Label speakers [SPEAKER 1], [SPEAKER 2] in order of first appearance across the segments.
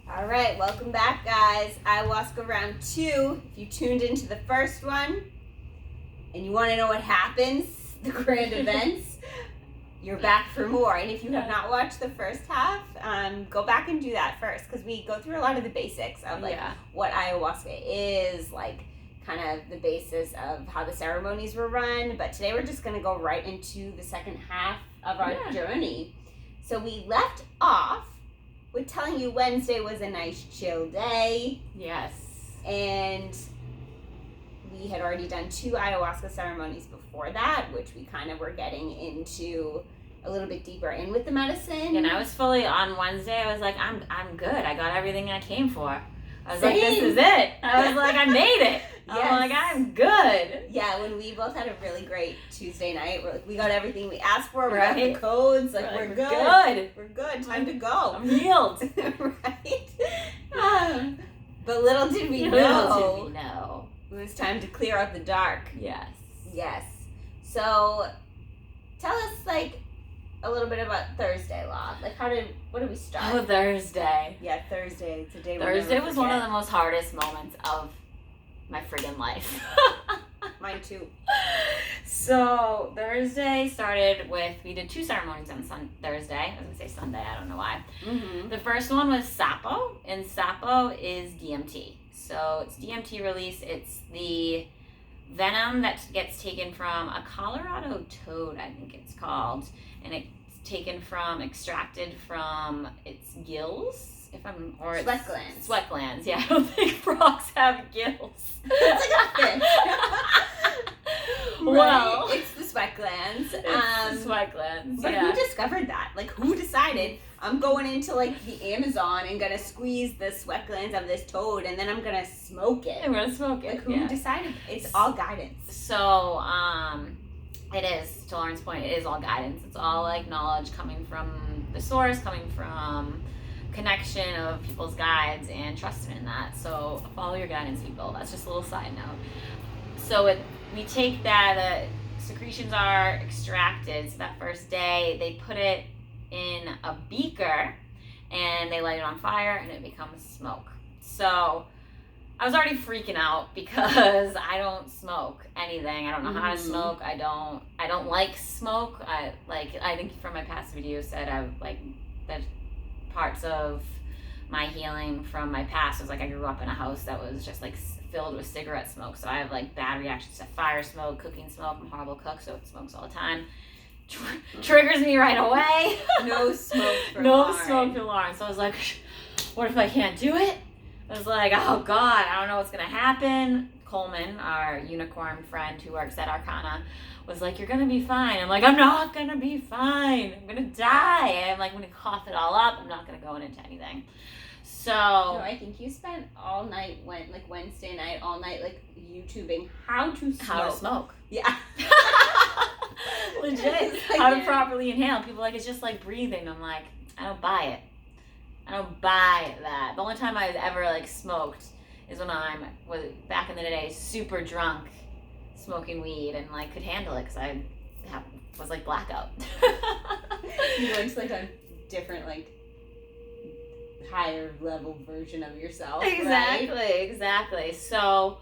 [SPEAKER 1] All right, welcome back, guys. Ayahuasca round 2. If you tuned into the first one and you want to know what happens, the grand events, you're back for more. And if you have not watched the first half, go back and do that first, because we go through a lot of the basics of what ayahuasca is, kind of the basis of how the ceremonies were run. But today we're just going to go right into the second half of our journey. So we left off with telling you Wednesday was a nice chill day.
[SPEAKER 2] Yes.
[SPEAKER 1] And we had already done 2 ayahuasca ceremonies before that, which we kind of were getting into a little bit deeper in with the medicine.
[SPEAKER 2] And I was fully on Wednesday. I was like, I'm good. I got everything I came for. I was like, this is it. I was like, I made it.
[SPEAKER 1] Yes.
[SPEAKER 2] I'm like, I'm good.
[SPEAKER 1] Yeah, when we both had a really great Tuesday night, we're like, we got everything we asked for. We got the codes. We're good. We're good. Time to go.
[SPEAKER 2] I'm healed.
[SPEAKER 1] Right? But little did we know. It was time to clear out the dark.
[SPEAKER 2] Yes.
[SPEAKER 1] Yes. So, tell us, a little bit about Thursday, Law. What did we start?
[SPEAKER 2] Oh, Thursday.
[SPEAKER 1] Yeah, Thursday. It's a day
[SPEAKER 2] Thursday was one of the most hardest moments of my friggin' life.
[SPEAKER 1] Mine too.
[SPEAKER 2] So, Thursday started with, we did 2 ceremonies on Thursday. I was going to say Sunday, I don't know why.
[SPEAKER 1] Mm-hmm.
[SPEAKER 2] The first one was Sapo, and Sapo is DMT. So, it's DMT release. It's the venom that gets taken from a Colorado toad, I think it's called, and it's extracted from its gills,
[SPEAKER 1] sweat glands.
[SPEAKER 2] Sweat glands, yeah. I don't think frogs have gills.
[SPEAKER 1] It's like a fish.
[SPEAKER 2] Well,
[SPEAKER 1] it's the sweat glands.
[SPEAKER 2] It's the sweat glands.
[SPEAKER 1] But who discovered that? Who decided I'm going into the Amazon and gonna squeeze the sweat glands of this toad and then I'm gonna smoke it?
[SPEAKER 2] I'm gonna smoke it.
[SPEAKER 1] Who decided? It's all guidance.
[SPEAKER 2] So, it is, to Lauren's point, it is all guidance. It's all knowledge coming from the source, coming from connection of people's guides, and trusting in that. So follow your guidance, people. That's just a little side note. So we take that, the secretions are extracted. So that first day, they put it in a beaker and they light it on fire and it becomes smoke. So I was already freaking out because I don't smoke anything. I don't know how to smoke. I don't like smoke. I think from my past video said that parts of my healing from my past was I grew up in a house that was just filled with cigarette smoke. So I have bad reactions to fire smoke, cooking smoke. I'm a horrible cook, so it smokes all the time. Triggers me right away.
[SPEAKER 1] No smoke for
[SPEAKER 2] smoke for Lauren. So I was like, what if I can't do it? I was like, oh God, I don't know what's gonna happen. Coleman, our unicorn friend who works at Arcana, was like, you're gonna be fine. I'm like, I'm not gonna be fine. I'm gonna die. And I'm gonna cough it all up. I'm not gonna go into anything. So
[SPEAKER 1] no, I think you spent all night Wednesday night, all night YouTubing how to smoke. Yeah.
[SPEAKER 2] Legit. How to properly inhale. People it's just like breathing. I'm like, I don't buy it. I don't buy that. The only time I've ever smoked is when was back in the day super drunk, smoking weed, and could handle it because I was blackout.
[SPEAKER 1] You went to a different higher level version of yourself.
[SPEAKER 2] Exactly,
[SPEAKER 1] right?
[SPEAKER 2] Exactly. So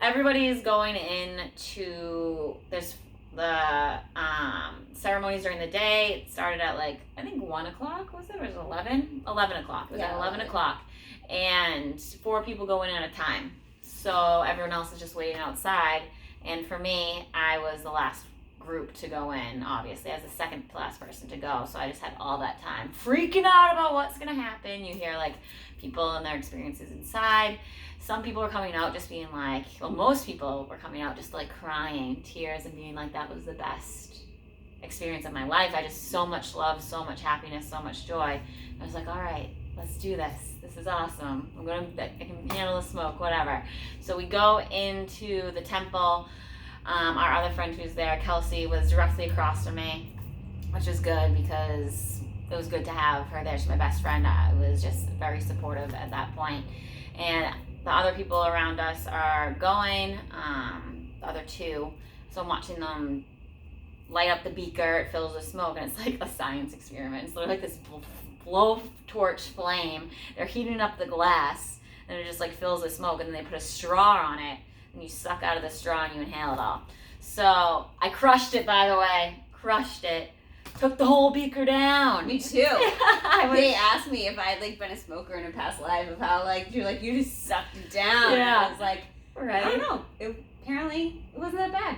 [SPEAKER 2] everybody is going into this. The ceremonies during the day, it started at I think 1 o'clock, was it? Or was it 11? 11 o'clock. It was at 11 o'clock. And 4 people go in at a time. So everyone else is just waiting outside. And for me, I was the last group to go in, obviously. I was the second to last person to go. So I just had all that time freaking out about what's going to happen. You hear people and their experiences inside. Some people were coming out just being most people were coming out just crying, tears, and being that was the best experience of my life. I just so much love, so much happiness, so much joy. I was like, all right, let's do this. This is awesome. I can handle the smoke, whatever. So we go into the temple. Our other friend who's there, Kelsey, was directly across from me, which was good because it was good to have her there. She's my best friend. I was just very supportive at that point. And the other people around us are going, the other 2. So I'm watching them light up the beaker. It fills with smoke, and it's a science experiment. It's literally this blowtorch flame. They're heating up the glass, and it just like fills with smoke, and then they put a straw on it, and you suck out of the straw and you inhale it all. So I crushed it, by the way. Crushed it. Took the whole beaker down.
[SPEAKER 1] Me too. They asked me if I'd like been a smoker in a past life, of how like you're like you just sucked it down.
[SPEAKER 2] Yeah.
[SPEAKER 1] And I was like,
[SPEAKER 2] Right.
[SPEAKER 1] I don't know. Apparently it wasn't that bad.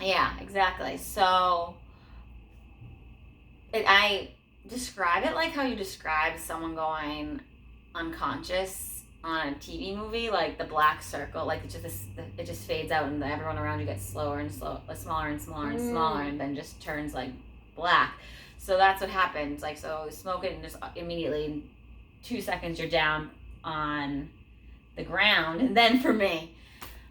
[SPEAKER 2] Yeah, exactly. So I describe it like how you describe someone going unconscious on a TV movie, like the black circle, like it just fades out and everyone around you gets slower and smaller and smaller and smaller, and then just turns like black. So that's what happens. Like, so smoke it and just immediately in 2 seconds you're down on the ground. And then for me,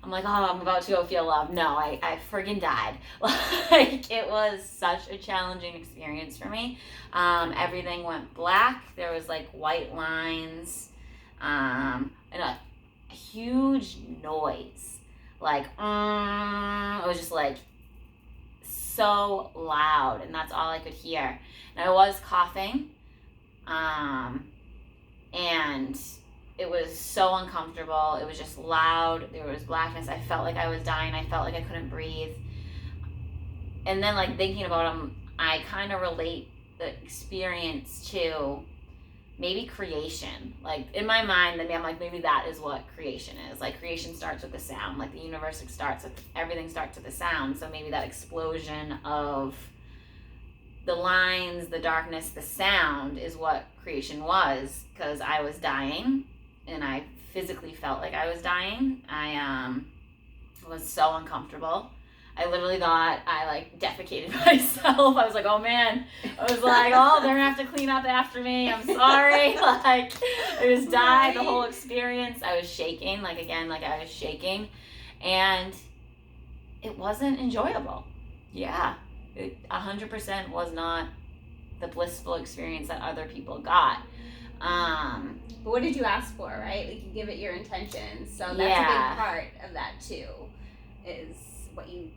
[SPEAKER 2] I'm like, oh, I'm about to go feel love. No, I friggin' died. Like, it was such a challenging experience for me. Everything went black. There was like white lines, and a huge noise. Like, it was just like so loud, and that's all I could hear. And I was coughing, and it was so uncomfortable. It was just loud. There was blackness. I felt like I was dying. I felt like I couldn't breathe. And then, like, thinking about them, I kind of relate the experience to maybe creation. Like, in my mind, I'm like, maybe that is what creation is. Like, creation starts with a sound. Like, the universe starts with, everything starts with a sound. So maybe that explosion of the lines, the darkness, the sound is what creation was, because I was dying, and I physically felt like I was dying. I was so uncomfortable. I literally thought I like defecated myself. I was like, oh man. I was like, oh, they're gonna have to clean up after me. I'm sorry. Like, I just died. The whole experience. I was shaking. Like, again, like I was shaking, and it wasn't enjoyable. Yeah, it 100% was not the blissful experience that other people got.
[SPEAKER 1] But what did you ask for, right? Like, you give it your intentions. So that's a big part of that too, is what you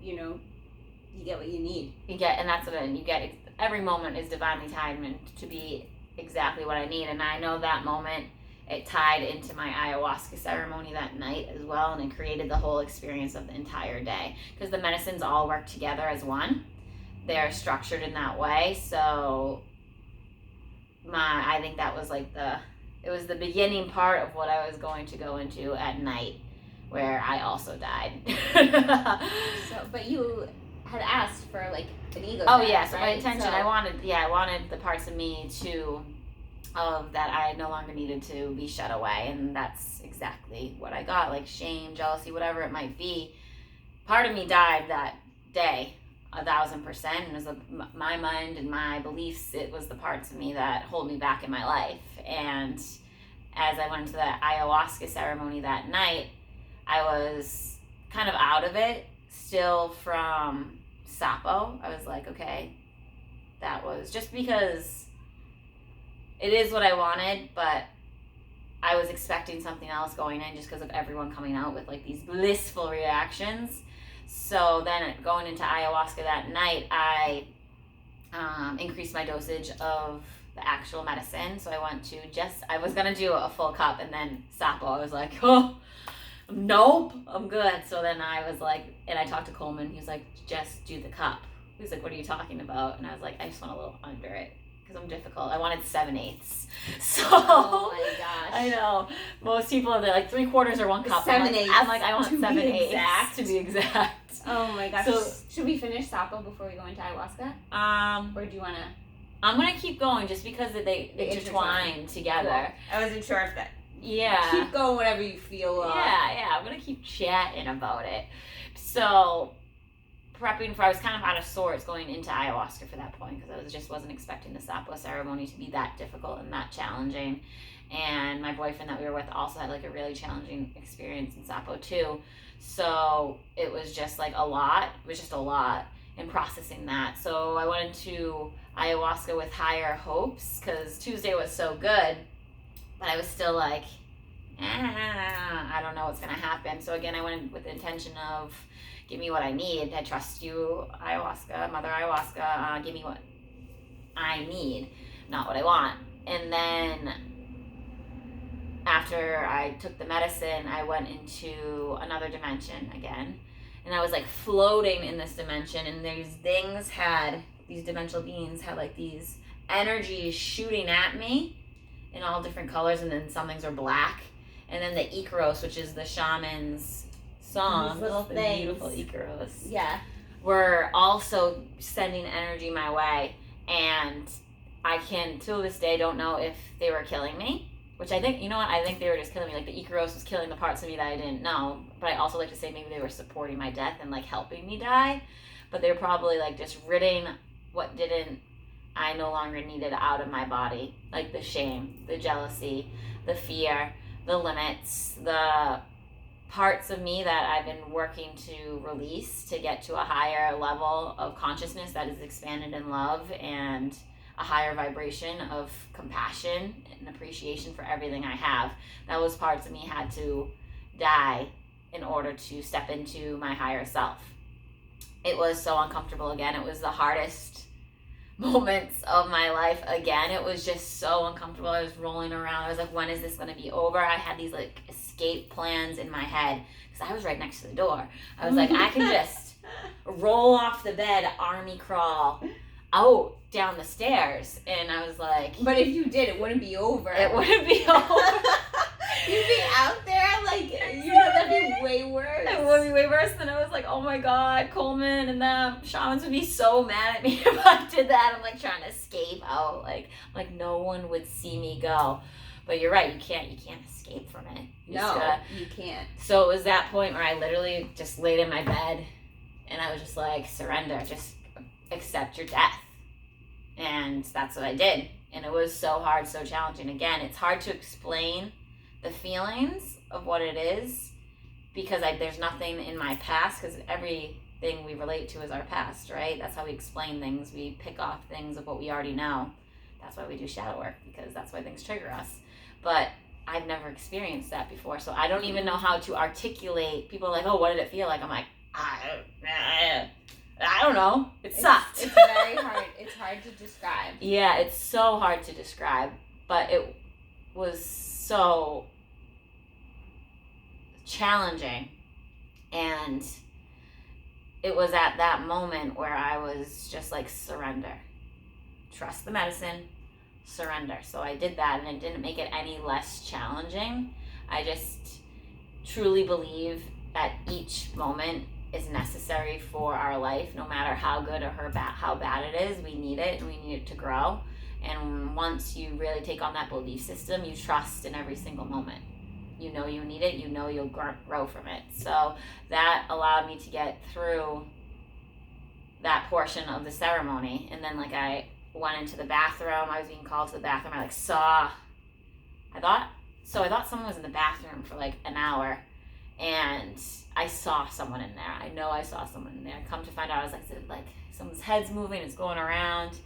[SPEAKER 1] get what you need.
[SPEAKER 2] You get, and that's what you get. Every moment is divinely timed to be exactly what I need. And I know that moment, it tied into my ayahuasca ceremony that night as well. And it created the whole experience of the entire day. Because the medicines all work together as one. They're structured in that way. So I think that was like it was the beginning part of what I was going to go into at night, where I also died.
[SPEAKER 1] But you had asked for like an ego.
[SPEAKER 2] Oh
[SPEAKER 1] test,
[SPEAKER 2] yeah, so
[SPEAKER 1] right?
[SPEAKER 2] my intention, I wanted the parts of me that I no longer needed to be shut away, and that's exactly what I got. Like shame, jealousy, whatever it might be. Part of me died that day, 1,000%, and it was my mind and my beliefs. It was the parts of me that hold me back in my life. And as I went into the ayahuasca ceremony that night, I was kind of out of it, still from Sapo. I was like, okay, that was just because it is what I wanted, but I was expecting something else going in just because of everyone coming out with like these blissful reactions. So then going into ayahuasca that night, I increased my dosage of the actual medicine. So I was going to do a full cup, and then Sapo, I was like, oh, nope, I'm good. So then I was like, and I talked to Coleman. He was like, just do the cup. He was like, what are you talking about? And I was like, I just want a little under it, because I'm difficult. I wanted 7/8. So,
[SPEAKER 1] oh my gosh.
[SPEAKER 2] I know. Most people are like 3/4 or 1 cup.
[SPEAKER 1] 7/8.
[SPEAKER 2] I'm like, I want 7/8 to be exact.
[SPEAKER 1] Oh my gosh.
[SPEAKER 2] So,
[SPEAKER 1] should we finish Sapo before we go into ayahuasca? Or do you want to?
[SPEAKER 2] I'm going to keep going just because they intertwine together.
[SPEAKER 1] Cool. I wasn't sure if that.
[SPEAKER 2] Yeah.
[SPEAKER 1] Keep going whenever you feel.
[SPEAKER 2] Yeah. I'm going to keep chatting about it. So, I was kind of out of sorts going into ayahuasca for that point, because I just wasn't expecting the Sapo ceremony to be that difficult and that challenging. And my boyfriend that we were with also had like a really challenging experience in Sapo too. So it was just like a lot. It was just a lot in processing that. So I went into ayahuasca with higher hopes, because Tuesday was so good, but I was still like, I don't know what's going to happen. So again, I went in with the intention of, give me what I need. I trust you, ayahuasca, Mother Ayahuasca. Give me what I need, not what I want. And then after I took the medicine, I went into another dimension again. And I was like floating in this dimension, and these dimensional beings had like these energies shooting at me in all different colors, and then some things were black. And then the Icaros, which is the shaman's song,
[SPEAKER 1] the
[SPEAKER 2] beautiful Icaros,
[SPEAKER 1] yeah,
[SPEAKER 2] were also sending energy my way. And I can, to this day, don't know if they were killing me, which I think, you know what, I think they were just killing me. Like the Icaros was killing the parts of me that I didn't know. But I also like to say maybe they were supporting my death and like helping me die. But they were probably like just ridding what I no longer needed out of my body. Like the shame, the jealousy, the fear, the limits, the parts of me that I've been working to release to get to a higher level of consciousness that is expanded in love and a higher vibration of compassion and appreciation for everything I have. Those parts of me had to die in order to step into my higher self. It was so uncomfortable again. It was the hardest moments of my life again. It was just so uncomfortable. I was rolling around. I was like, when is this going to be over? I had these like escape plans in my head because I was right next to the door. I was like, I can just roll off the bed, army crawl out down the stairs. And I was like,
[SPEAKER 1] but if you did, it wouldn't be over.
[SPEAKER 2] It wouldn't be over.
[SPEAKER 1] You'd be out there like, you know, that'd be way worse.
[SPEAKER 2] It would be way worse. Then I was like, oh my God, Coleman and the shamans would be so mad at me if I did that. I'm like trying to escape out. Like no one would see me go. But you're right, you can't escape from it.
[SPEAKER 1] You can't.
[SPEAKER 2] So it was that point where I literally just laid in my bed and I was just like, surrender, just accept your death. And that's what I did. And it was so hard, so challenging. Again, it's hard to explain the feelings of what it is because there's nothing in my past, because everything we relate to is our past, right? That's how we explain things. We pick off things of what we already know. That's why we do shadow work, because that's why things trigger us. But I've never experienced that before, so I don't even know how to articulate. People are like, oh, what did it feel like? I'm like, I don't know. It sucked.
[SPEAKER 1] It's very hard. It's hard to describe.
[SPEAKER 2] Yeah, it's so hard to describe, but it was so challenging. And it was at that moment where I was just like, surrender. Trust the medicine, surrender. So I did that, and it didn't make it any less challenging. I just truly believe that each moment is necessary for our life, no matter how good or how bad it is. We need it, and we need it to grow. And once you really take on that belief system, you trust in every single moment. You know you need it, you know you'll grow from it. So that allowed me to get through that portion of the ceremony. And then I went into the bathroom. I was being called to the bathroom. I thought someone was in the bathroom for an hour, and I saw someone in there. I know I saw someone in there. Come to find out, I was like, someone's head's moving, it's going around.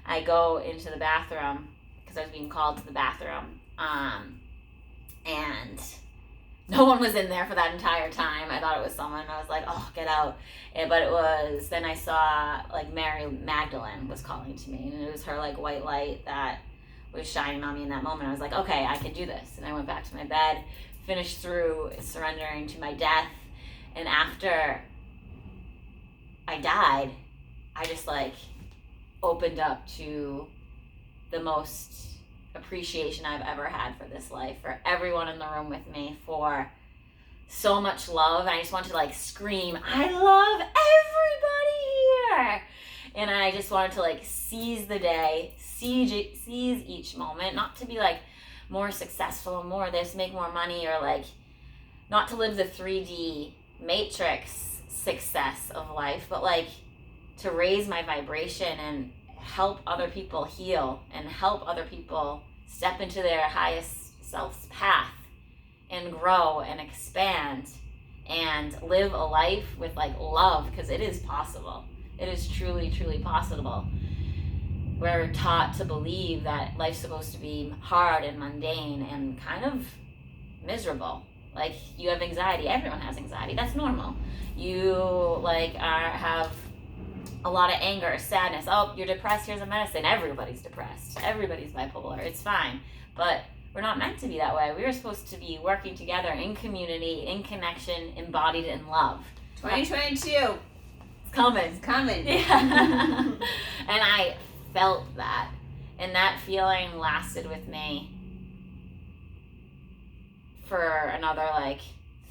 [SPEAKER 2] I go into the bathroom because I was being called to the bathroom, and no one was in there for that entire time. I thought it was someone. I was like, oh, get out. But it was, then I saw Mary Magdalene was calling to me, and it was her white light that was shining on me in that moment. I was like, okay, I can do this. And I went back to my bed, finished through surrendering to my death. And after I died, I just opened up to the most appreciation I've ever had for this life, for everyone in the room with me, for so much love. And I just wanted to scream, I love everybody here. And I just wanted to seize the day, seize each moment, not to be more successful, more this, make more money, or not to live the 3D matrix success of life, but to raise my vibration and help other people heal and help other people step into their highest self's path and grow and expand and live a life with love, because it is possible. It is truly, truly possible. We're taught to believe that life's supposed to be hard and mundane and kind of miserable. You have anxiety. Everyone has anxiety. That's normal. You have a lot of anger, sadness. Oh, you're depressed, here's a medicine. Everybody's depressed. Everybody's bipolar. It's fine. But we're not meant to be that way. We were supposed to be working together in community, in connection, embodied in love.
[SPEAKER 1] 2022.
[SPEAKER 2] It's coming.
[SPEAKER 1] It's coming.
[SPEAKER 2] Yeah. And I felt that. And that feeling lasted with me for another, like,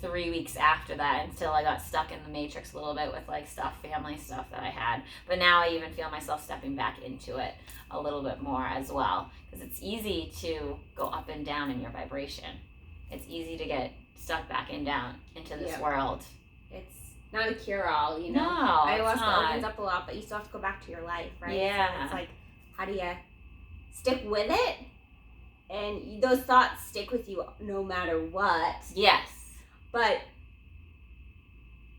[SPEAKER 2] 3 weeks after that, until I got stuck in the matrix a little bit with, like, family stuff that I had. But now I even feel myself stepping back into it a little bit more as well. Because it's easy to go up and down in your vibration. It's easy to get stuck back and down into this world.
[SPEAKER 1] It's not a cure-all, you know?
[SPEAKER 2] No,
[SPEAKER 1] Ayahuasca opens up a lot, but you still have to go back to your life, right?
[SPEAKER 2] Yeah.
[SPEAKER 1] So it's like, how do you stick with it? And those thoughts stick with you no matter what.
[SPEAKER 2] Yes.
[SPEAKER 1] But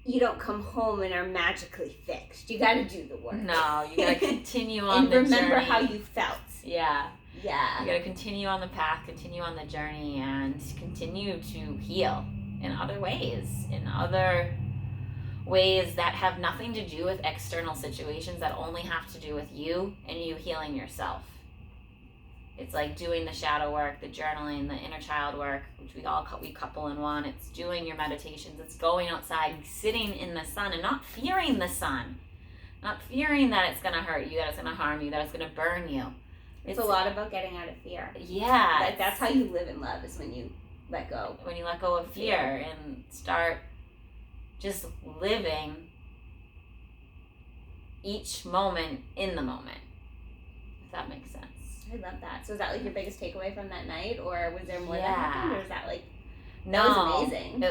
[SPEAKER 1] you don't come home and are magically fixed. You got to do the work.
[SPEAKER 2] No, you got to continue on
[SPEAKER 1] and
[SPEAKER 2] the
[SPEAKER 1] remember
[SPEAKER 2] journey.
[SPEAKER 1] how you felt.
[SPEAKER 2] Yeah.
[SPEAKER 1] Yeah.
[SPEAKER 2] You got to continue on the path, continue on the journey, and continue to heal in other ways, that have nothing to do with external situations, that only have to do with you and you healing yourself. It's like doing the shadow work, the journaling, the inner child work, which we couple in one. It's doing your meditations. It's going outside, sitting in the sun, and not fearing the sun. Not fearing that it's going to hurt you, that it's going to harm you, that it's going to burn you.
[SPEAKER 1] It's a lot about getting out of fear.
[SPEAKER 2] Yeah.
[SPEAKER 1] That's how you live in love, is when you let go.
[SPEAKER 2] When you let go of fear and start just living each moment in the moment. If that makes sense.
[SPEAKER 1] I love that. So is that like your biggest takeaway from that night, or was there more that
[SPEAKER 2] Yeah.
[SPEAKER 1] happened, or is that like
[SPEAKER 2] No,
[SPEAKER 1] that was amazing?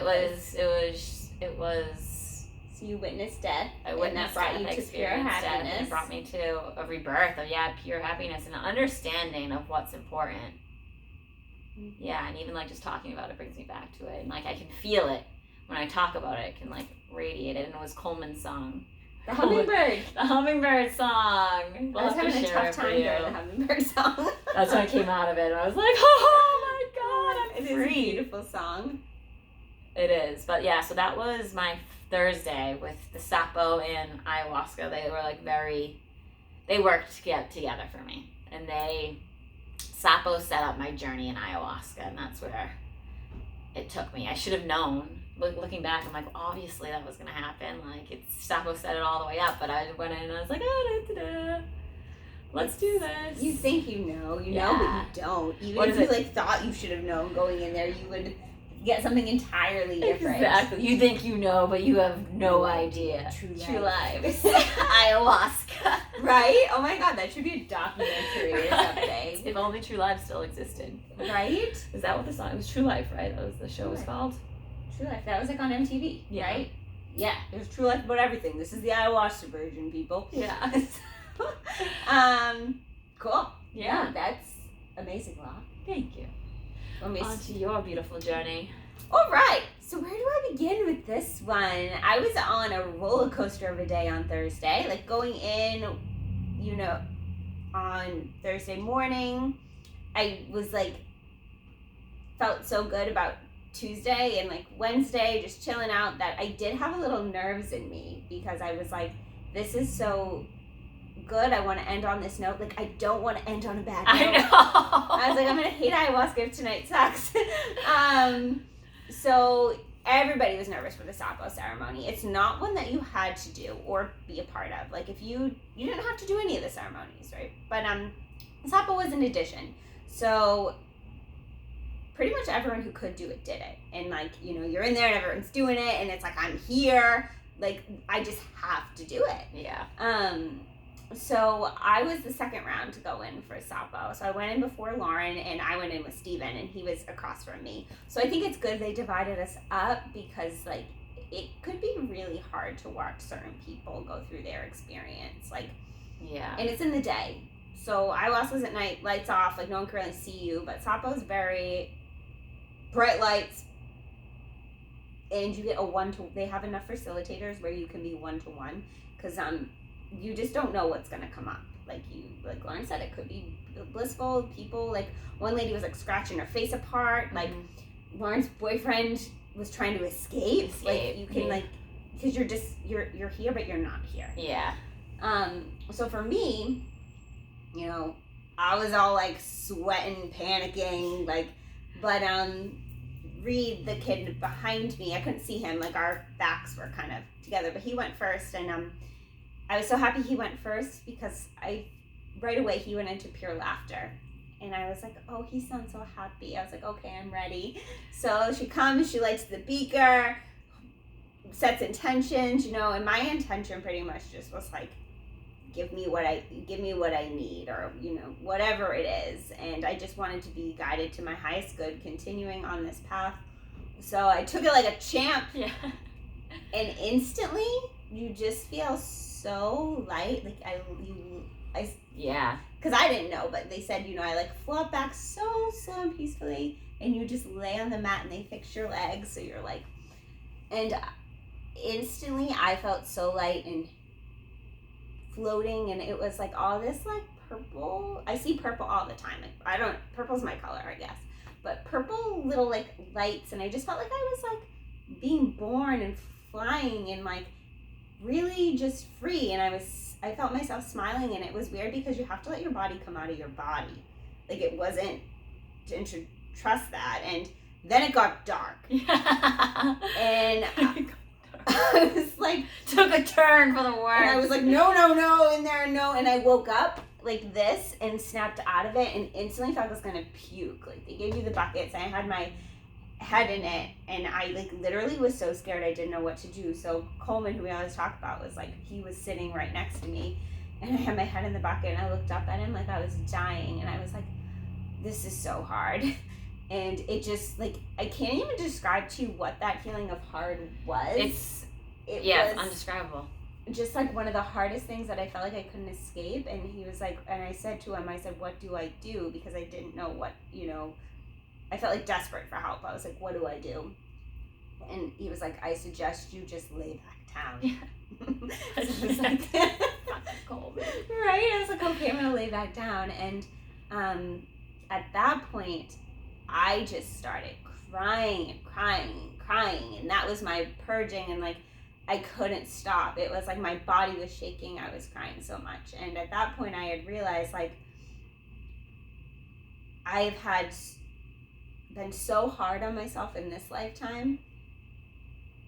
[SPEAKER 2] It was.
[SPEAKER 1] So you witnessed death,
[SPEAKER 2] I
[SPEAKER 1] and
[SPEAKER 2] witnessed
[SPEAKER 1] that brought
[SPEAKER 2] death,
[SPEAKER 1] you to pure
[SPEAKER 2] experienced death,
[SPEAKER 1] happiness.
[SPEAKER 2] and it brought me to a rebirth of pure happiness and an understanding of what's important. Yeah, and even like just talking about it brings me back to it, and like I can feel it when I talk about it. It can like radiate it, and it was Coleman's song.
[SPEAKER 1] The hummingbird.
[SPEAKER 2] The hummingbird song.
[SPEAKER 1] I was having a tough time during the hummingbird song.
[SPEAKER 2] That's when I came out of it, and I was like, oh my God, I'm free.
[SPEAKER 1] It is a beautiful song.
[SPEAKER 2] It is. But yeah, so that was my Thursday with the sapo and ayahuasca. They were like they worked together for me. And sapo set up my journey in ayahuasca, and that's where it took me. I should have known. Looking back, I'm like, obviously that was going to happen. Like, sapo set it all the way up, but I went in and I was like, let's do this.
[SPEAKER 1] You think you know, but you don't. Even if you like thought you should have known going in there, you would get something entirely different.
[SPEAKER 2] Exactly. You think you know, but you have no idea.
[SPEAKER 1] True lives.
[SPEAKER 2] Ayahuasca.
[SPEAKER 1] Right? Oh my God, that should be a documentary or something.
[SPEAKER 2] If only True Life still existed.
[SPEAKER 1] Right?
[SPEAKER 2] Is that what the song? It was True Life, right? That was the show was called.
[SPEAKER 1] True Life. That was like on MTV, right? Yeah. There's True Life about everything. This is the ayahuasca version, people.
[SPEAKER 2] Yeah.
[SPEAKER 1] Cool.
[SPEAKER 2] Yeah.
[SPEAKER 1] That's amazing, Law.
[SPEAKER 2] Thank you. On to your beautiful journey.
[SPEAKER 1] All right. So where do I begin with this one? I was on a roller coaster of a day on Thursday. Like going in, on Thursday morning, I was like, felt so good about Tuesday and like Wednesday, just chilling out, that I did have a little nerves in me, because I was like, this is so good. I want to end on this note. Like, I don't want to end on a bad note.
[SPEAKER 2] I know.
[SPEAKER 1] I was like, I'm going to hate ayahuasca if tonight sucks. So everybody was nervous for the sapo ceremony. It's not one that you had to do or be a part of. Like, if you didn't have to do any of the ceremonies, right? But sapo was an addition. So pretty much everyone who could do it did it. And like, you're in there and everyone's doing it, and it's like, I'm here. Like, I just have to do it.
[SPEAKER 2] Yeah.
[SPEAKER 1] So I was the second round to go in for sapo. So I went in before Lauren, and I went in with Steven, and he was across from me. So I think it's good they divided us up, because like, it could be really hard to watch certain people go through their experience. Like,
[SPEAKER 2] yeah.
[SPEAKER 1] And it's in the day. So ayahuasca's at night, lights off, like no one can really see you. But sapo's very bright lights, and you get they have enough facilitators where you can be 1-to-1, because you just don't know what's gonna come up. Like Lauren said, it could be blissful. People, like one lady was like scratching her face apart. Like Lauren's boyfriend was trying to escape. Like you can like, because you're here but you're not here.
[SPEAKER 2] Yeah.
[SPEAKER 1] So for me, I was all like sweating, panicking, like, but Reed, the kid behind me, I couldn't see him, like our backs were kind of together, but he went first, and I was so happy he went first because right away he went into pure laughter. And I was like, oh, he sounds so happy. I was like, okay, I'm ready. So she comes, she lights the beaker, sets intentions, and my intention pretty much just was like, give me what I need, or whatever it is. And I just wanted to be guided to my highest good, continuing on this path. So I took it like a champ.
[SPEAKER 2] Yeah.
[SPEAKER 1] And instantly you just feel so light, like I
[SPEAKER 2] yeah,
[SPEAKER 1] because I didn't know, but they said, I like flop back so slow and peacefully, and you just lay on the mat and they fix your legs, so you're like, and instantly I felt so light and floating, and it was like all this like purple. I see purple all the time. Like, purple's my color, I guess, but purple little like lights, and I just felt like I was like being born and flying and like really just free, and I felt myself smiling, and it was weird because you have to let your body come out of your body. Like, it wasn't to trust that. And then it got dark. And I was like,
[SPEAKER 2] took a turn for the worse.
[SPEAKER 1] And I was like, no, in there, no. And I woke up like this and snapped out of it and instantly felt I was gonna puke. Like, they gave you the buckets, and I had my head in it, and I like literally was so scared I didn't know what to do. So Coleman, who we always talk about, was like, he was sitting right next to me, and I had my head in the bucket, and I looked up at him like I was dying, and I was like, this is so hard. And it just like, I can't even describe to you what that feeling of hard was.
[SPEAKER 2] It's undescribable. Just
[SPEAKER 1] like one of the hardest things that I felt like I couldn't escape. And he was like, and I said to him, what do I do? Because I didn't know what, I felt like desperate for help. I was like, what do I do? And he was like, I suggest you just lay back down.
[SPEAKER 2] Yeah.
[SPEAKER 1] So I was like,
[SPEAKER 2] cold.
[SPEAKER 1] Right? I was like, okay, I'm going to lay back down. And at that point, I just started crying and crying and crying. And that was my purging, and like, I couldn't stop. It was like my body was shaking. I was crying so much. And at that point, I had realized, like, I've been so hard on myself in this lifetime,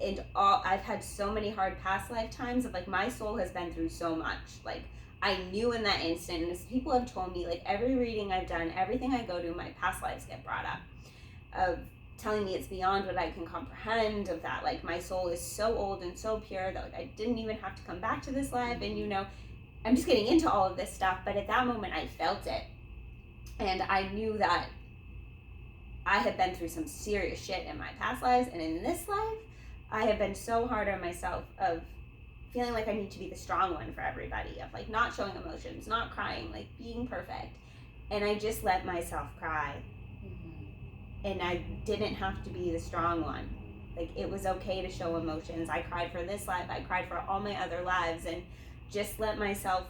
[SPEAKER 1] and I've had so many hard past lifetimes of like, my soul has been through so much. Like, I knew in that instant, and as people have told me, like, every reading I've done, everything I go to, my past lives get brought up, of telling me it's beyond what I can comprehend, of that like my soul is so old and so pure that like I didn't even have to come back to this life. And I'm just getting into all of this stuff, but at that moment I felt it, and I knew that I had been through some serious shit in my past lives, and in this life, I have been so hard on myself of feeling like I need to be the strong one for everybody, of like not showing emotions, not crying, like being perfect. And I just let myself cry. Mm-hmm. And I didn't have to be the strong one. Like, it was okay to show emotions. I cried for this life, I cried for all my other lives, and just let myself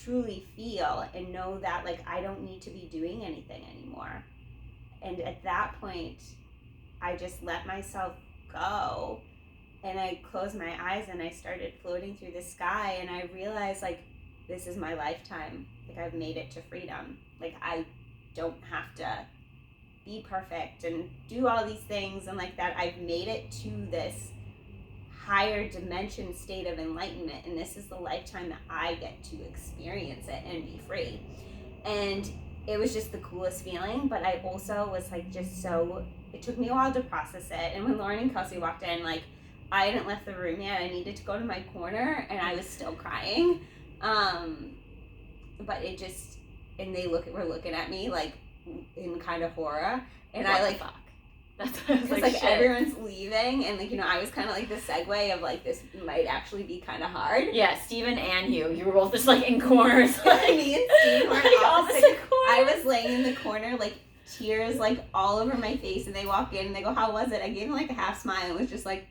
[SPEAKER 1] truly feel and know that like I don't need to be doing anything anymore. And at that point, I just let myself go, and I closed my eyes and I started floating through the sky, and I realized like, this is my lifetime. Like, I've made it to freedom. Like, I don't have to be perfect and do all these things and like that. I've made it to this higher dimension state of enlightenment, and this is the lifetime that I get to experience it and be free. And it was just the coolest feeling, but I also was like, just so, it took me a while to process it. And when Lauren and Kelsey walked in, like, I hadn't left the room yet. I needed to go to my corner, and I was still crying. But it just, and they were looking at me like in kind of horror, and
[SPEAKER 2] what
[SPEAKER 1] I like,
[SPEAKER 2] fuck? That's what I was
[SPEAKER 1] like
[SPEAKER 2] shit.
[SPEAKER 1] Everyone's leaving, and like, I was kind of like the segue of like, this might actually be kind of hard.
[SPEAKER 2] Yeah, Steven and you were both just like in corners. Like,
[SPEAKER 1] me and Steve were
[SPEAKER 2] like
[SPEAKER 1] in opposite
[SPEAKER 2] corners.
[SPEAKER 1] I was laying in the corner, like tears like all over my face, and they walk in and they go, how was it? I gave them like a half smile and was just like,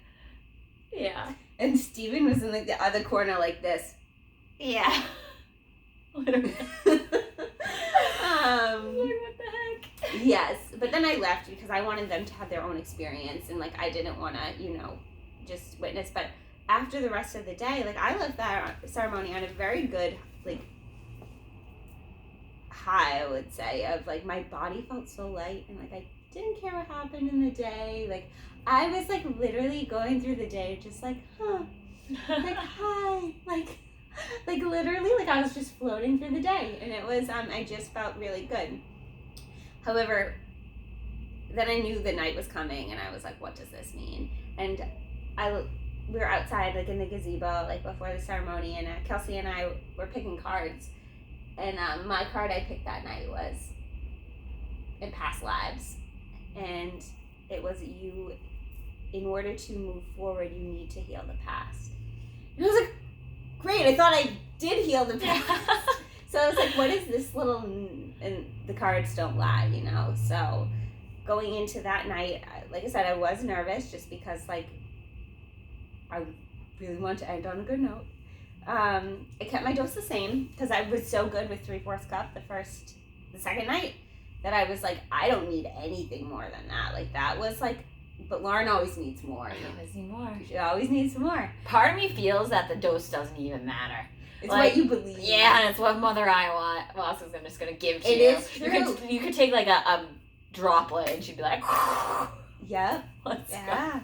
[SPEAKER 2] yeah.
[SPEAKER 1] And Steven was in like the other corner like this.
[SPEAKER 2] Yeah. Literally. What the heck?
[SPEAKER 1] Yes, but then I left because I wanted them to have their own experience, and like I didn't want to, just witness. But after the rest of the day, like, I left that ceremony on a very good, like, high, I would say, of, like, my body felt so light, and, like, I didn't care what happened in the day. Like, I was, like, literally going through the day just, like, like, hi, like, literally, like, I was just floating through the day, and it was, I just felt really good. However, then I knew the night was coming, and I was like, what does this mean? And we were outside, like, in the gazebo, like, before the ceremony, and Kelsey and I were picking cards, and my card I picked that night was in past lives, and it was, you, in order to move forward, you need to heal the past. And I was like, great, I thought I did heal the past. So I was like, what is this little, and the cards don't lie, you know? So going into that night, like I said, I was nervous just because, like, I really wanted to end on a good note. I kept my dose the same because I was so good with 3/4 cup the second night that I was like, I don't need anything more than that. Like, that was like, but Lauren always needs more.
[SPEAKER 2] I always need more.
[SPEAKER 1] She always needs more.
[SPEAKER 2] Part of me feels that the dose doesn't even matter.
[SPEAKER 1] It's
[SPEAKER 2] like,
[SPEAKER 1] what you believe.
[SPEAKER 2] Yeah, and it's what Mother Ayahuasca is just going to give to you.
[SPEAKER 1] It is true.
[SPEAKER 2] You could take, like, a droplet and she'd be like,
[SPEAKER 1] yep.
[SPEAKER 2] Let's
[SPEAKER 1] go.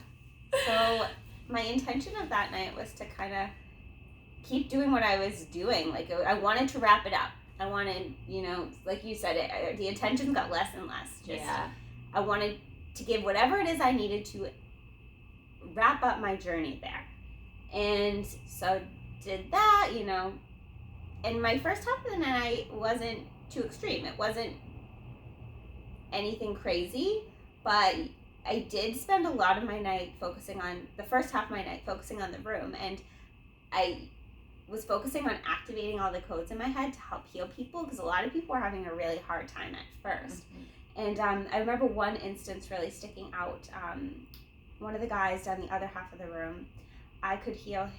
[SPEAKER 1] So my intention of that night was to kind of keep doing what I was doing. Like, I wanted to wrap it up. I wanted, you know, like you said, the intentions got less and less. I wanted to give whatever it is I needed to wrap up my journey there. And so did that, you know. And my first half of the night wasn't too extreme. It wasn't anything crazy, but I did spend a lot of my night focusing on, the first half of my night focusing on the room, and I was focusing on activating all the codes in my head to help heal people, because a lot of people were having a really hard time at first. And I remember one instance really sticking out. One of the guys down the other half of the room, I could hear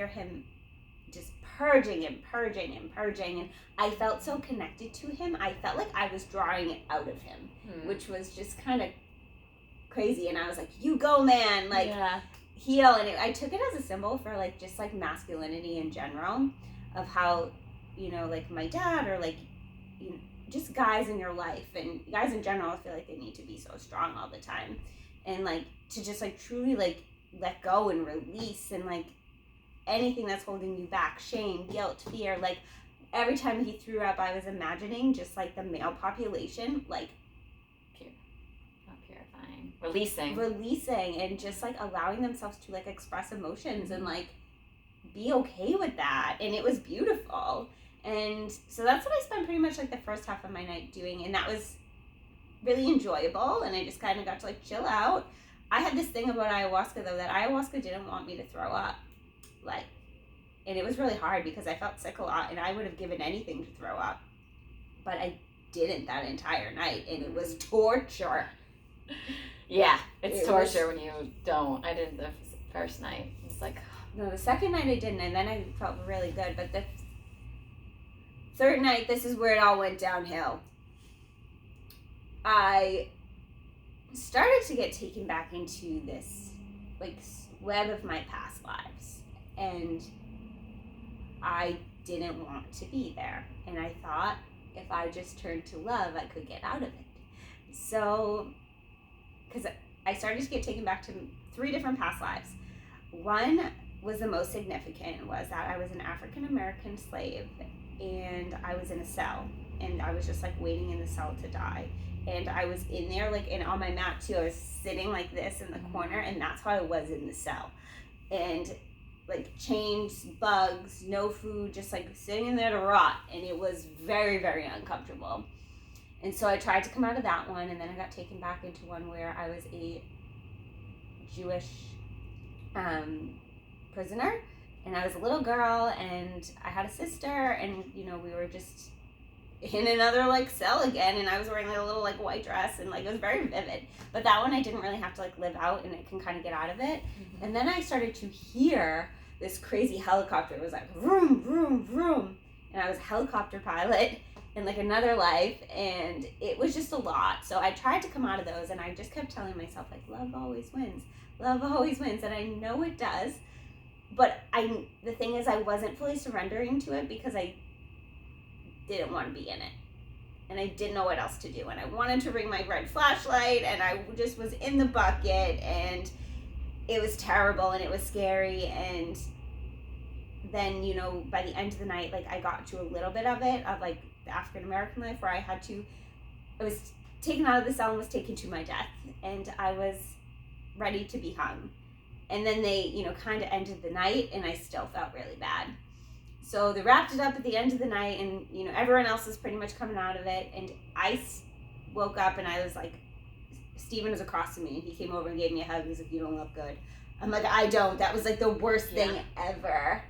[SPEAKER 1] him just purging and purging and purging, and I felt so connected to him. I felt like I was drawing it out of him, which was just kind of crazy. And I was like, you go, man, like, heal. And I took it as a symbol for, like, just, like, masculinity in general, of how, you know, like, my dad, or, like, you know, just guys in your life, and guys in general, I feel like they need to be so strong all the time, and, like, to just, like, truly, like, let go and release, and, like, anything that's holding you back, shame, guilt, fear. Like, every time he threw up, I was imagining just, like, the male population, like, releasing and just, like, allowing themselves to, like, express emotions and, like, be okay with that. And it was beautiful. And so that's what I spent pretty much, like, the first half of my night doing, and that was really enjoyable, and I just kind of got to, like, chill out. I had this thing about ayahuasca, though, that ayahuasca didn't want me to throw up, like, and it was really hard because I felt sick a lot, and I would have given anything to throw up, but I didn't that entire night, and it was torture.
[SPEAKER 2] Yeah, it's torture when you don't. I did the first night. It's like,
[SPEAKER 1] no, the second night I didn't, and then I felt really good, but the third night, this is where it all went downhill. I started to get taken back into this, like, web of my past lives, and I didn't want to be there, and I thought if I just turned to love, I could get out of it. So, because I started to get taken back to 3 different past lives. One was the most significant, was that I was an African-American slave, and I was in a cell, and I was just, like, waiting in the cell to die. And I was in there, like, and on my mat too, I was sitting like this in the corner, and that's how I was in the cell. And, like, chains, bugs, no food, just, like, sitting in there to rot, and it was very, very uncomfortable. And so I tried to come out of that one, and then I got taken back into one where I was a Jewish prisoner, and I was a little girl, and I had a sister, and, you know, we were just in another, like, cell again, and I was wearing, like, a little, like, white dress, and, like, it was very vivid. But that one I didn't really have to, like, live out, and I can kind of get out of it. And then I started to hear this crazy helicopter. It was like, vroom, vroom, vroom, and I was a helicopter pilot in, like, another life, and it was just a lot. So I tried to come out of those, and I just kept telling myself, like, love always wins. Love always wins, and I know it does. but the thing is, I wasn't fully surrendering to it because I didn't want to be in it. And I didn't know what else to do. And I wanted to ring my red flashlight, and I just was in the bucket, and it was terrible, and it was scary. And then, you know, by the end of the night, like, I got to a little bit of it, of, like, the African-American life, where I was taken out of the cell and was taken to my death. And I was ready to be hung. And then they, you know, kind of ended the night, and I still felt really bad. So they wrapped it up at the end of the night, and, you know, everyone else was pretty much coming out of it. And I woke up, and I was like, Steven was across from me, and he came over and gave me a hug. He's like, "You don't look good." I'm like, "I don't." That was like the worst thing ever.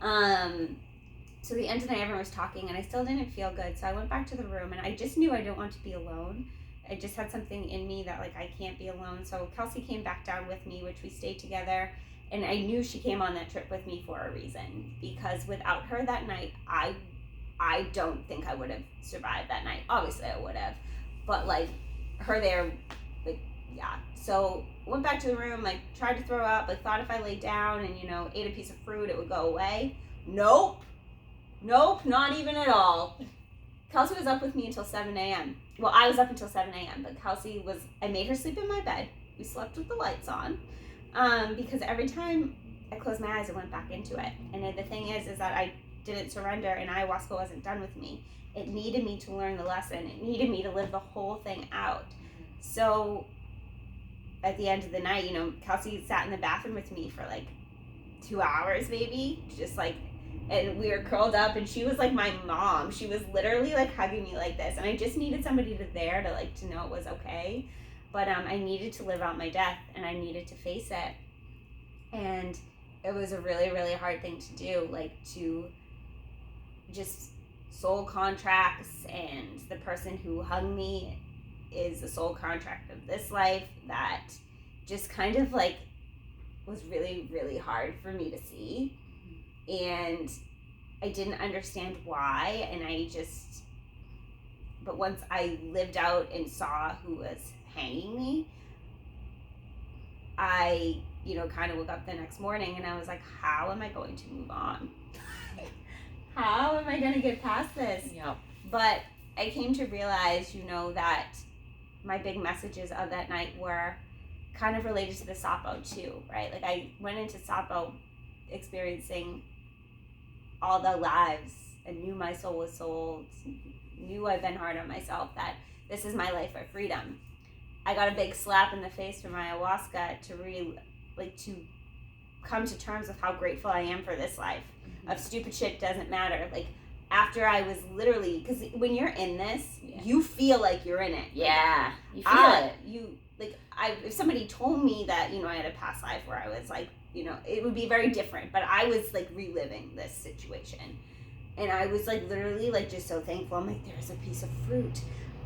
[SPEAKER 1] So the end of the night, everyone was talking, and I still didn't feel good. So I went back to the room, and I just knew I didn't want to be alone. I just had something in me that, like, I can't be alone. So Kelsey came back down with me, which we stayed together. And I knew she came on that trip with me for a reason, because without her that night, I don't think I would have survived that night. Obviously I would have, but, like, her there, like, yeah. So went back to the room, like, tried to throw up, like, thought if I laid down and, you know, ate a piece of fruit, it would go away. Nope, not even at all. Kelsey was up with me until 7 a.m. Well, I was up until 7 a.m., but Kelsey I made her sleep in my bed. We slept with the lights on. Because every time I closed my eyes, I went back into it. And the thing is that I didn't surrender, and ayahuasca wasn't done with me. It needed me to learn the lesson. It needed me to live the whole thing out. So at the end of the night, you know, Kelsey sat in the bathroom with me for like 2 hours, maybe, just like, and we were curled up, and she was like my mom. She was literally like hugging me like this, and I just needed somebody to know it was okay. But I needed to live out my death, and I needed to face it. And it was a really, really hard thing to do, like, to just soul contracts, and the person who hung me is the soul contract of this life. That just kind of, like, was really, really hard for me to see. And I didn't understand why, but once I lived out and saw who was hanging me, I, you know, kind of woke up the next morning, and I was like, how am I going to move on? How am I going to get past this?
[SPEAKER 2] Yep.
[SPEAKER 1] But I came to realize, you know, that my big messages of that night were kind of related to the Sapo too, right? Like, I went into Sapo experiencing all the lives, and knew my soul was sold, knew I've been hard on myself, that this is my life of freedom. I got a big slap in the face from ayahuasca to come to terms with how grateful I am for this life. Mm-hmm. Of stupid shit doesn't matter. Like, after I was literally, because when you're in this, you feel like you're in it.
[SPEAKER 2] Yeah, you feel it.
[SPEAKER 1] If somebody told me that, you know, I had a past life where I was like, you know, it would be very different. But I was like reliving this situation, and I was like literally like just so thankful. I'm like, there's a piece of fruit.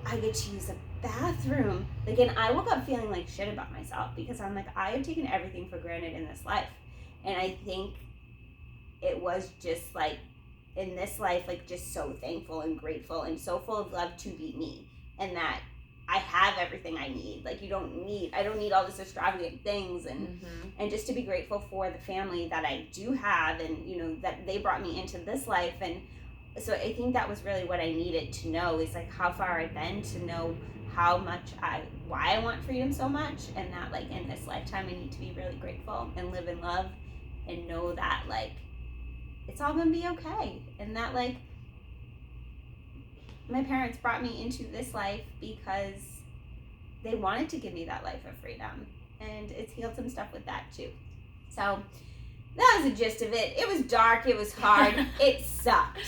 [SPEAKER 1] I get to use a bathroom. Like, and I woke up feeling like shit about myself, because I'm like, I have taken everything for granted in this life. And I think it was just like, in this life, like, just so thankful and grateful and so full of love to be me, and that I have everything I need. Like, I don't need all this extravagant things, and and just to be grateful for the family that I do have, and, you know, that they brought me into this life. And so I think that was really what I needed to know, is like how far I've been, to know how much why I want freedom so much, and that, like, in this lifetime I need to be really grateful and live in love, and know that, like, it's all gonna be okay, and that, like, my parents brought me into this life because they wanted to give me that life of freedom, and it's healed some stuff with that too. So that was the gist of it. It was dark. It was hard. It sucked.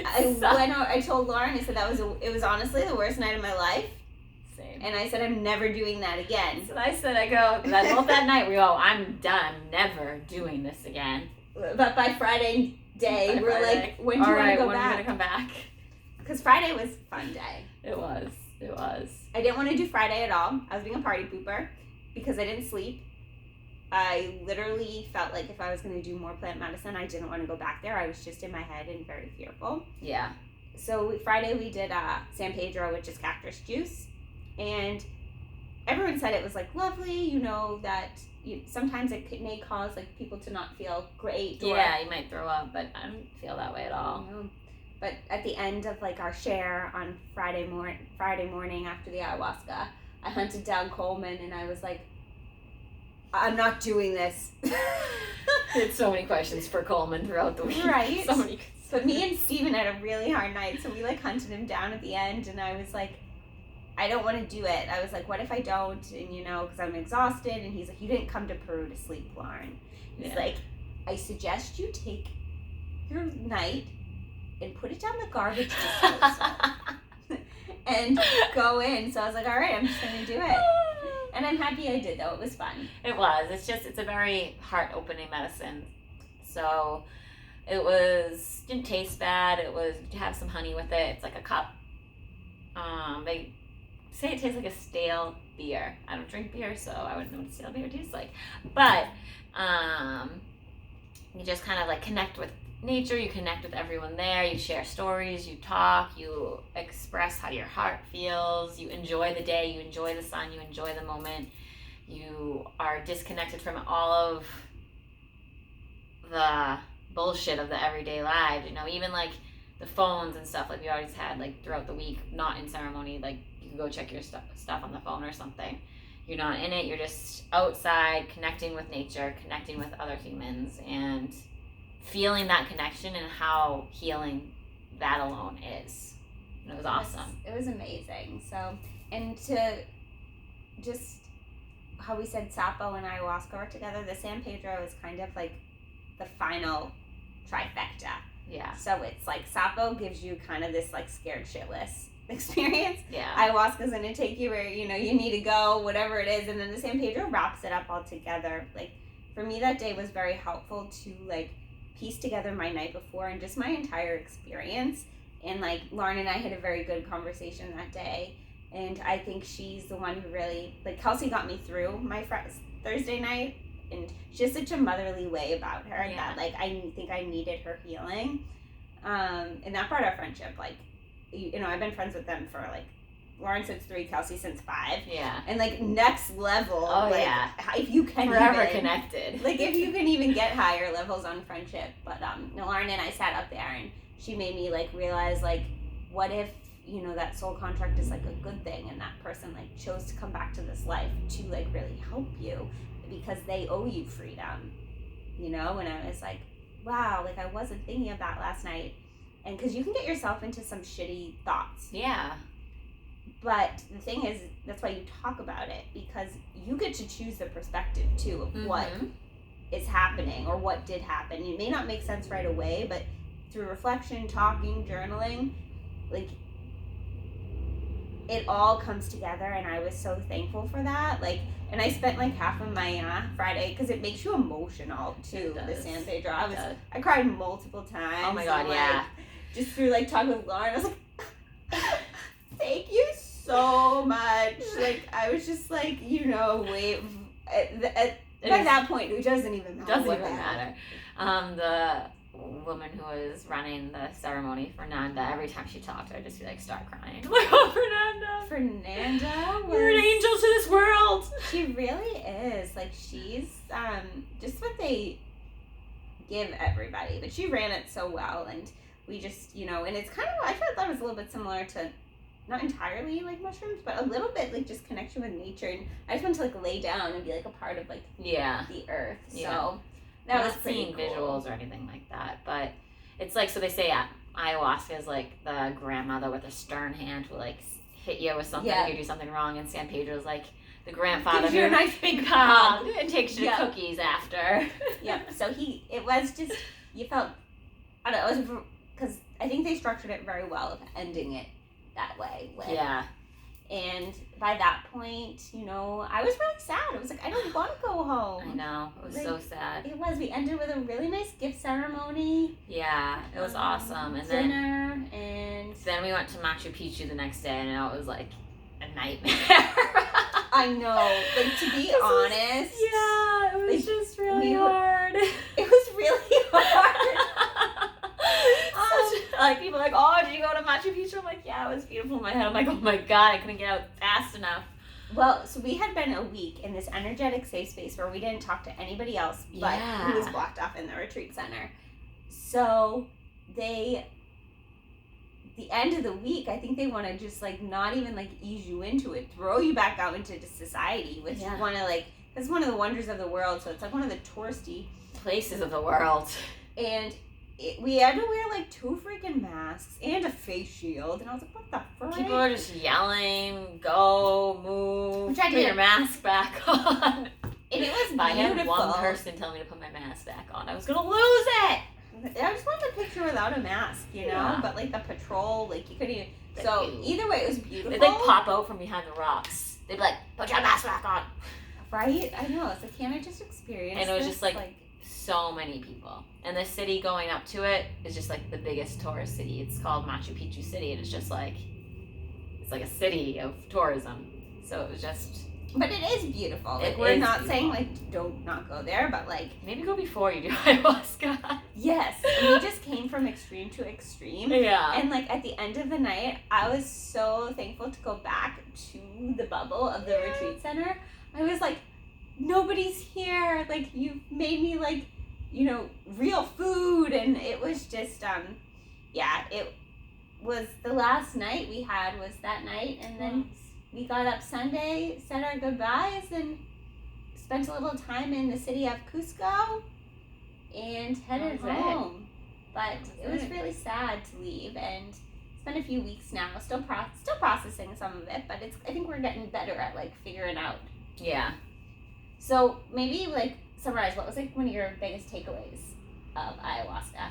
[SPEAKER 1] I told Lauren, I said it was honestly the worst night of my life.
[SPEAKER 2] Same.
[SPEAKER 1] And I said, I'm never doing that again.
[SPEAKER 2] So I said, both that night we go, I'm done. I'm never doing this again.
[SPEAKER 1] But by Friday day, we're like, when do you want to go back?
[SPEAKER 2] When are you going to come back?
[SPEAKER 1] Because Friday was a fun day.
[SPEAKER 2] It was.
[SPEAKER 1] I didn't want to do Friday at all. I was being a party pooper because I didn't sleep. I literally felt like if I was going to do more plant medicine, I didn't want to go back there. I was just in my head and very fearful.
[SPEAKER 2] Yeah.
[SPEAKER 1] So Friday we did San Pedro, which is cactus juice. And everyone said it was like lovely, you know, that sometimes it may cause like people to not feel great. Or,
[SPEAKER 2] yeah, you might throw up, but I don't feel that way at all.
[SPEAKER 1] You know, but at the end of like our share on Friday morning after the ayahuasca, I hunted down Coleman and I was like, I'm not doing this.
[SPEAKER 2] I had so many questions for Coleman throughout the week.
[SPEAKER 1] Right.
[SPEAKER 2] So many.
[SPEAKER 1] But me and Steven had a really hard night, so we like hunted him down at the end, and I was like, I don't want to do it. I was like, what if I don't? And you know, because I'm exhausted. And he's like, you didn't come to Peru to sleep, Lauren. He's like, I suggest you take your night and put it down the garbage disposal and go in. So I was like, all right, I'm just gonna do it. And I'm happy I did, though. It was fun.
[SPEAKER 2] It was. It's a very heart-opening medicine. So didn't taste bad. It was, you have some honey with it. It's like a cup. They say it tastes like a stale beer. I don't drink beer, so I wouldn't know what stale beer tastes like. But you just kind of like connect with nature. You connect with everyone there. You share stories. You talk. You express how your heart feels. You enjoy the day. You enjoy the sun. You enjoy the moment. You are disconnected from all of the bullshit of the everyday lives. You know, even like the phones and stuff like we always had like throughout the week, not in ceremony. Like you can go check your stuff on the phone or something. You're not in it. You're just outside connecting with nature, connecting with other humans, and feeling that connection and how healing that alone is. And it was awesome.
[SPEAKER 1] It was amazing. So, and to just how we said Sapo and ayahuasca were together, the San Pedro is kind of like the final trifecta.
[SPEAKER 2] Yeah.
[SPEAKER 1] So it's like Sapo gives you kind of this like scared shitless experience.
[SPEAKER 2] Yeah.
[SPEAKER 1] Ayahuasca's gonna take you where, you know, you need to go, whatever it is, and then the San Pedro wraps it up all together. Like for me that day was very helpful to like piece together my night before and just my entire experience. And like Lauren and I had a very good conversation that day, and I think she's the one who really, like, Kelsey got me through my Thursday night, and she has such a motherly way about her that like I think I needed her healing, and that brought our friendship. Like, you know, I've been friends with them for like Lauren since 3, Kelsey since 5.
[SPEAKER 2] Yeah.
[SPEAKER 1] And like next level.
[SPEAKER 2] Oh
[SPEAKER 1] like,
[SPEAKER 2] yeah.
[SPEAKER 1] If you can
[SPEAKER 2] forever
[SPEAKER 1] even,
[SPEAKER 2] connected.
[SPEAKER 1] Like if you can even get higher levels on friendship. But Lauren and I sat up there and she made me like realize like, what if, you know, that soul contract is like a good thing and that person like chose to come back to this life to like really help you because they owe you freedom, you know? And I was like, wow, like I wasn't thinking of that last night. And because you can get yourself into some shitty thoughts.
[SPEAKER 2] Yeah.
[SPEAKER 1] But the thing is, that's why you talk about it, because you get to choose the perspective too of what is happening or what did happen. It may not make sense right away, but through reflection, talking, journaling, like it all comes together. And I was so thankful for that. Like, and I spent like half of my Friday, because it makes you emotional too. The San Pedro. I cried multiple times.
[SPEAKER 2] Oh my God,
[SPEAKER 1] and,
[SPEAKER 2] yeah.
[SPEAKER 1] Like, just through like talking with Lauren, I was like, thank you so much. Like, I was just like, you know, wait. By that point, it doesn't even matter.
[SPEAKER 2] Doesn't even matter. The woman who was running the ceremony, Fernanda, every time she talked, I'd just be like, start crying. I'm like, oh, Fernanda, you're an angel to this world.
[SPEAKER 1] She really is. Like, she's just what they give everybody. But she ran it so well, and we just, you know, and it's kind of, I thought that was a little bit similar to, not entirely like mushrooms, but a little bit like just connection with nature. And I just want to like lay down and be like a part of like the earth. So that was pretty
[SPEAKER 2] seeing
[SPEAKER 1] cool.
[SPEAKER 2] Visuals or anything like that, but it's like, so they say ayahuasca is like the grandmother with a stern hand who like hit you with something if you do something wrong, and San Pedro is like the grandfather
[SPEAKER 1] gives you a nice
[SPEAKER 2] big hug and takes you to cookies after.
[SPEAKER 1] So it was just, you felt, I don't know, it was, because I think they structured it very well of ending it that way. And by that point, you know, I was really sad. I was like, I don't want to go home.
[SPEAKER 2] I know. It was like, so sad.
[SPEAKER 1] It was. We ended with a really nice gift ceremony.
[SPEAKER 2] Yeah, it was awesome. And
[SPEAKER 1] dinner, and
[SPEAKER 2] then we went to Machu Picchu the next day, and it was like a nightmare.
[SPEAKER 1] I know. Like, to be honest.
[SPEAKER 2] It was just really hard.
[SPEAKER 1] It was really hard.
[SPEAKER 2] Like, people are like, oh, did you go to Machu Picchu? I'm like, yeah, it was beautiful in my head. I'm like, oh my God, I couldn't get out fast enough.
[SPEAKER 1] Well, so we had been a week in this energetic safe space where we didn't talk to anybody else, but
[SPEAKER 2] Yeah.
[SPEAKER 1] who was blocked off in the retreat center. So the end of the week, I think they want to just like not even like ease you into it, throw you back out into society, which
[SPEAKER 2] Yeah.
[SPEAKER 1] you want to like. That's one of the wonders of the world. So it's like one of the touristy
[SPEAKER 2] places of the world.
[SPEAKER 1] And we had to wear like 2 freaking masks and a face shield, and I was like, what the frick?
[SPEAKER 2] People are just yelling, go, move,
[SPEAKER 1] Which I
[SPEAKER 2] put
[SPEAKER 1] did.
[SPEAKER 2] your mask back on.
[SPEAKER 1] And it was
[SPEAKER 2] If I had
[SPEAKER 1] beautiful.
[SPEAKER 2] one person tell me to put my mask back on, I was gonna lose it.
[SPEAKER 1] I just wanted a picture without a mask, you know?
[SPEAKER 2] Yeah.
[SPEAKER 1] But like the patrol, like you couldn't even.
[SPEAKER 2] But
[SPEAKER 1] So
[SPEAKER 2] you-
[SPEAKER 1] either way, it was beautiful.
[SPEAKER 2] They'd like pop out from behind the rocks. They'd be like, put your mask back on.
[SPEAKER 1] Right? I know. It's like, can't I just experience
[SPEAKER 2] And it was
[SPEAKER 1] this?
[SPEAKER 2] just like so many people. And the city going up to it is just like the biggest tourist city. It's called Machu Picchu City, and it's just like, it's like a city of tourism. So it was just.
[SPEAKER 1] But it is beautiful. Like,
[SPEAKER 2] It
[SPEAKER 1] we're
[SPEAKER 2] is
[SPEAKER 1] not saying,
[SPEAKER 2] beautiful.
[SPEAKER 1] like, don't not go there, but, like,
[SPEAKER 2] Maybe go before you do ayahuasca.
[SPEAKER 1] yes. We just came from extreme to extreme.
[SPEAKER 2] Yeah.
[SPEAKER 1] And, like, at the end of the night, I was so thankful to go back to the bubble of the retreat center. I was like, nobody's here. Like, you made me, like, you know, real food. And it was just, yeah, it was the last night we had was that night. And then we got up Sunday, said our goodbyes, and spent a little time in the city of Cusco and headed
[SPEAKER 2] That was it.
[SPEAKER 1] home. But
[SPEAKER 2] That
[SPEAKER 1] it
[SPEAKER 2] was
[SPEAKER 1] was
[SPEAKER 2] it.
[SPEAKER 1] really sad to leave, and it's been a few weeks now. Still processing some of it, but I think we're getting better at like figuring out.
[SPEAKER 2] Yeah.
[SPEAKER 1] So maybe like summarize what was like one of your biggest takeaways of ayahuasca.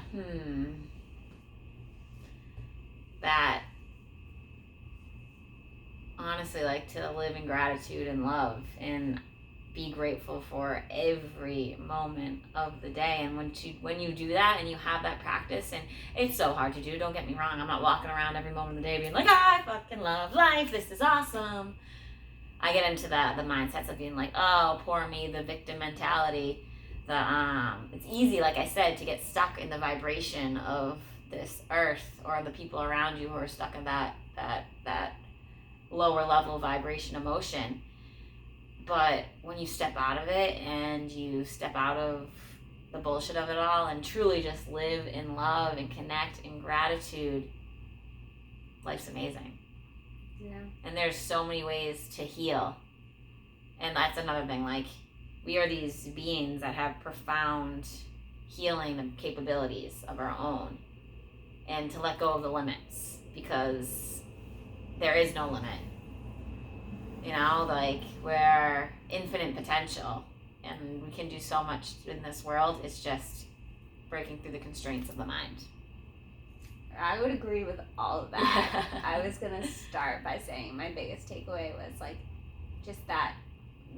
[SPEAKER 2] That honestly, like, to live in gratitude and love and be grateful for every moment of the day. And when you do that and you have that practice, and it's so hard to do, don't get me wrong, I'm not walking around every moment of the day being like, I fucking love life, this is awesome. I get into the mindsets of being like, oh, poor me, the victim mentality. It's easy, like I said, to get stuck in the vibration of this earth, or the people around you who are stuck in that lower level vibration emotion. But when you step out of it and you step out of the bullshit of it all and truly just live in love and connect in gratitude, life's amazing.
[SPEAKER 1] Yeah.
[SPEAKER 2] And there's so many ways to heal. And that's another thing, like, we are these beings that have profound healing capabilities of our own. And to let go of the limits, because there is no limit. You know, like, we're infinite potential, and we can do so much in this world. It's just breaking through the constraints of the mind.
[SPEAKER 1] I would agree with all of that. I was gonna start by saying my biggest takeaway was like just that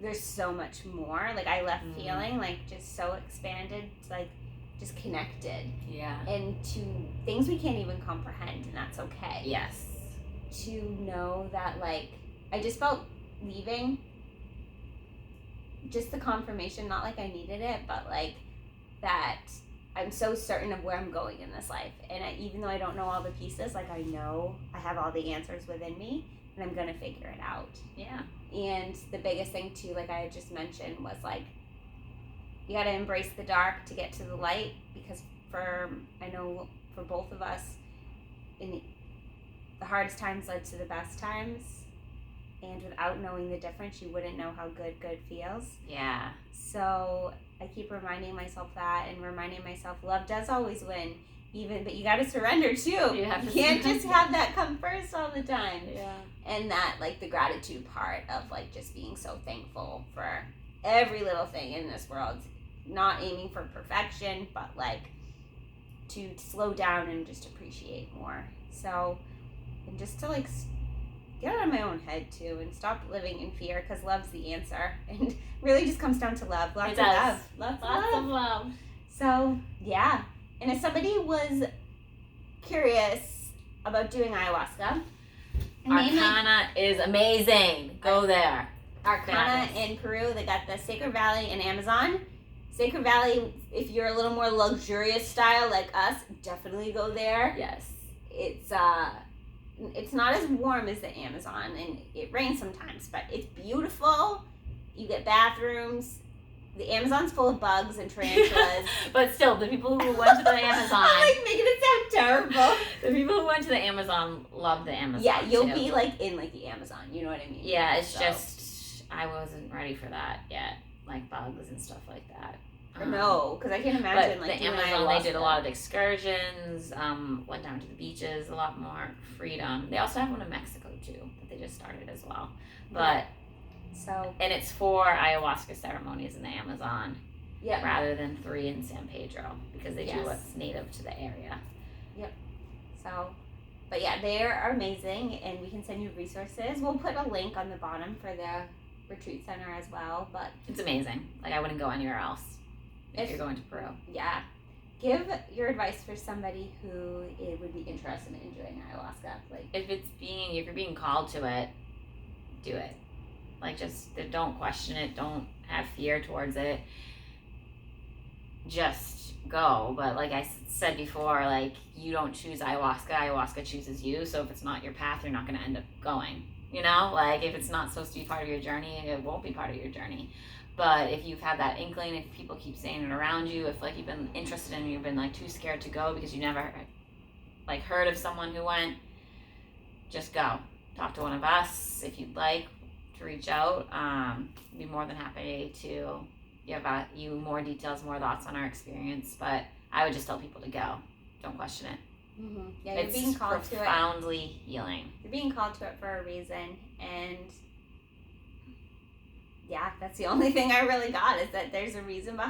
[SPEAKER 1] there's so much more. Like I left feeling like just so expanded, like just connected.
[SPEAKER 2] Yeah.
[SPEAKER 1] And to things we can't even comprehend, and that's okay.
[SPEAKER 2] Yes.
[SPEAKER 1] To know that like I just felt leaving just the confirmation, not like I needed it, but like that I'm so certain of where I'm going in this life. And even though I don't know all the pieces, like I know I have all the answers within me, and I'm gonna figure it out.
[SPEAKER 2] Yeah.
[SPEAKER 1] And the biggest thing too, like I had just mentioned, was like you gotta embrace the dark to get to the light, because I know for both of us, in the hardest times led to the best times, and without knowing the difference, you wouldn't know how good feels.
[SPEAKER 2] Yeah.
[SPEAKER 1] So I keep reminding myself that, and reminding myself love does always win, but you gotta surrender too.
[SPEAKER 2] You have to
[SPEAKER 1] can't just
[SPEAKER 2] surrender.
[SPEAKER 1] have that come first all the time.
[SPEAKER 2] Yeah.
[SPEAKER 1] And that, like, the gratitude part of, like, just being so thankful for every little thing in this world. Not aiming for perfection, but, like, to slow down and just appreciate more. So, and just to, like, get out of my own head, too, and stop living in fear, because love's the answer. And really just comes down to love. Lots
[SPEAKER 2] It
[SPEAKER 1] of
[SPEAKER 2] does.
[SPEAKER 1] love. Lots of love. So, yeah. And if somebody was curious about doing ayahuasca,
[SPEAKER 2] Arcana is amazing. Go there.
[SPEAKER 1] Arcana
[SPEAKER 2] Fabulous.
[SPEAKER 1] in Peru, they got the Sacred Valley in Amazon. Sacred Valley, if you're a little more luxurious style like us, definitely go there.
[SPEAKER 2] Yes.
[SPEAKER 1] It's it's not as warm as the Amazon, and it rains sometimes, but it's beautiful. You get bathrooms. The Amazon's full of bugs and tarantulas.
[SPEAKER 2] But still, the people who went to the Amazon.
[SPEAKER 1] I'm like making it sound terrible.
[SPEAKER 2] The people who went to the Amazon love the Amazon.
[SPEAKER 1] Yeah, you'll
[SPEAKER 2] too.
[SPEAKER 1] be like in like the Amazon. You know what I mean?
[SPEAKER 2] Yeah, it's just I wasn't ready for that yet, like bugs and stuff like that.
[SPEAKER 1] No, because I can't imagine
[SPEAKER 2] But
[SPEAKER 1] like
[SPEAKER 2] the
[SPEAKER 1] doing
[SPEAKER 2] Amazon, they did a
[SPEAKER 1] ayahuasca.
[SPEAKER 2] lot of excursions. Went down to the beaches, a lot more freedom. They also have one in Mexico too that they just started as well. But
[SPEAKER 1] So
[SPEAKER 2] and it's 4 ayahuasca ceremonies in the Amazon.
[SPEAKER 1] yeah,
[SPEAKER 2] Rather than 3 in San Pedro because they do
[SPEAKER 1] Yes.
[SPEAKER 2] what's native to the area.
[SPEAKER 1] so. But yeah, they are amazing, and we can send you resources. We'll put a link on the bottom for the retreat center as well. But
[SPEAKER 2] It's amazing. Like I wouldn't go anywhere else if you're going to Peru.
[SPEAKER 1] yeah, give your advice for somebody who would be interested in doing ayahuasca. Like,
[SPEAKER 2] If you're being called to it, do it. Like just don't question it. Don't have fear towards it. Just go. But like I said before, like you don't choose ayahuasca. Ayahuasca chooses you. So if it's not your path, you're not going to end up going. You know, like if it's not supposed to be part of your journey, it won't be part of your journey. But if you've had that inkling, if people keep saying it around you, if like you've been interested and you've been like too scared to go because you never like heard of someone who went, just go. Talk to one of us if you'd like to reach out. Be more than happy to give you more details, more thoughts on our experience. But I would just tell people to go. Don't question it.
[SPEAKER 1] yeah, you're
[SPEAKER 2] It's
[SPEAKER 1] being called to it.
[SPEAKER 2] profoundly healing.
[SPEAKER 1] You're being called to it for a reason, and yeah, that's the only thing I really got is that there's a reason behind